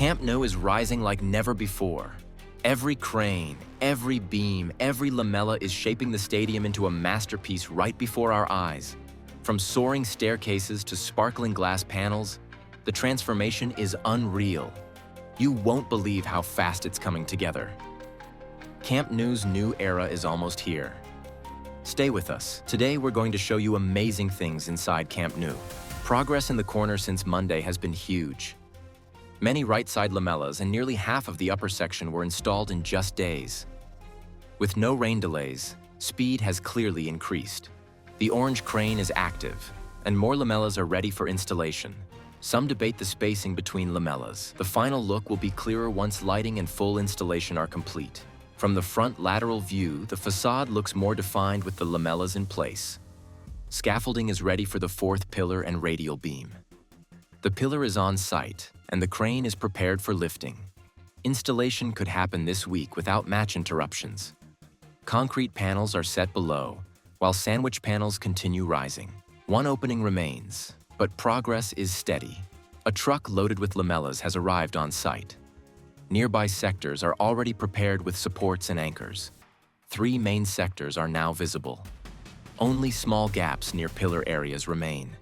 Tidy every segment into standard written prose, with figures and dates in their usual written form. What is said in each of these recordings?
Camp Nou is rising like never before. Every crane, every beam, every lamella is shaping the stadium into a masterpiece right before our eyes. From soaring staircases to sparkling glass panels, the transformation is unreal. You won't believe how fast it's coming together. Camp Nou's new era is almost here. Stay with us. Today we're going to show you amazing things inside Camp Nou. Progress in the corner since Monday has been huge. Many right-side lamellas and nearly half of the upper section were installed in just days. With no rain delays, speed has clearly increased. The orange crane is active, and more lamellas are ready for installation. Some debate the spacing between lamellas. The final look will be clearer once lighting and full installation are complete. From the front lateral view, the facade looks more defined with the lamellas in place. Scaffolding is ready for the fourth pillar and radial beam. The pillar is on site, and the crane is prepared for lifting. Installation could happen this week without match interruptions. Concrete panels are set below, while sandwich panels continue rising. One opening remains, but progress is steady. A truck loaded with lamellas has arrived on site. Nearby sectors are already prepared with supports and anchors. 3 main sectors are now visible. Only small gaps near pillar areas remain.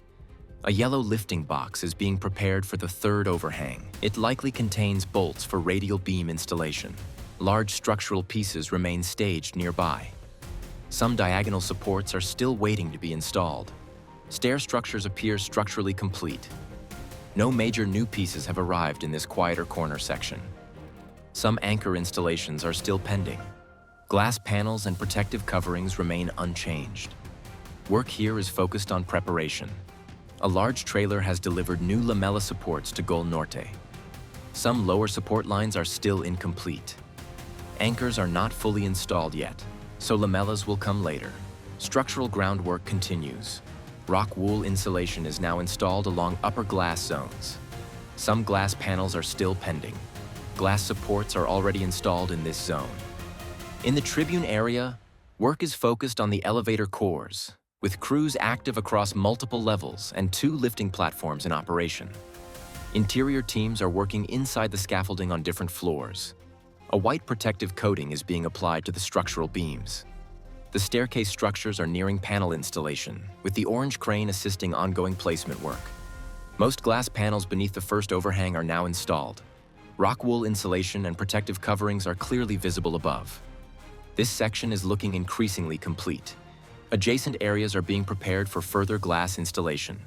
A yellow lifting box is being prepared for the third overhang. It likely contains bolts for radial beam installation. Large structural pieces remain staged nearby. Some diagonal supports are still waiting to be installed. Stair structures appear structurally complete. No major new pieces have arrived in this quieter corner section. Some anchor installations are still pending. Glass panels and protective coverings remain unchanged. Work here is focused on preparation. A large trailer has delivered new lamella supports to Norte. Some lower support lines are still incomplete. Anchors are not fully installed yet, so lamellas will come later. Structural groundwork continues. Rock wool insulation is now installed along upper glass zones. Some glass panels are still pending. Glass supports are already installed in this zone. In the Tribune area, work is focused on the elevator cores, with crews active across multiple levels and 2 lifting platforms in operation. Interior teams are working inside the scaffolding on different floors. A white protective coating is being applied to the structural beams. The staircase structures are nearing panel installation, with the orange crane assisting ongoing placement work. Most glass panels beneath the first overhang are now installed. Rock wool insulation and protective coverings are clearly visible above. This section is looking increasingly complete. Adjacent areas are being prepared for further glass installation.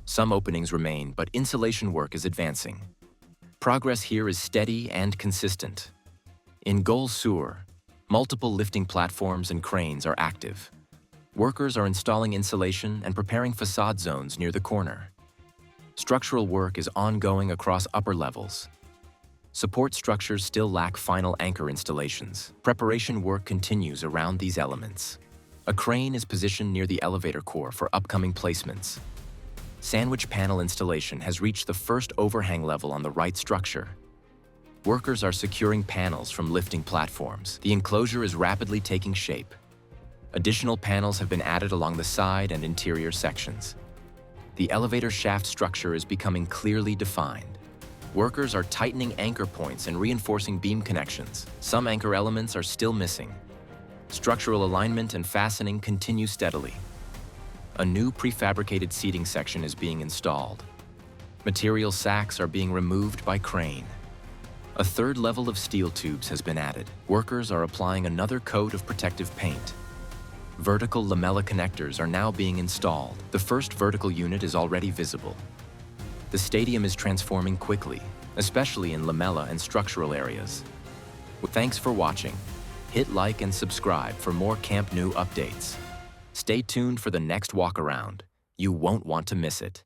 Some openings remain, but insulation work is advancing. Progress here is steady and consistent. In Sur, multiple lifting platforms and cranes are active. Workers are installing insulation and preparing facade zones near the corner. Structural work is ongoing across upper levels. Support structures still lack final anchor installations. Preparation work continues around these elements. A crane is positioned near the elevator core for upcoming placements. Sandwich panel installation has reached the first overhang level on the right structure. Workers are securing panels from lifting platforms. The enclosure is rapidly taking shape. Additional panels have been added along the side and interior sections. The elevator shaft structure is becoming clearly defined. Workers are tightening anchor points and reinforcing beam connections. Some anchor elements are still missing. Structural alignment and fastening continue steadily. A new prefabricated seating section is being installed. Material sacks are being removed by crane. A third level of steel tubes has been added. Workers are applying another coat of protective paint. Vertical lamella connectors are now being installed. The first vertical unit is already visible. The stadium is transforming quickly, especially in lamella and structural areas. Thanks for watching. Hit like and subscribe for more Camp Nou updates. Stay tuned for the next walk around. You won't want to miss it.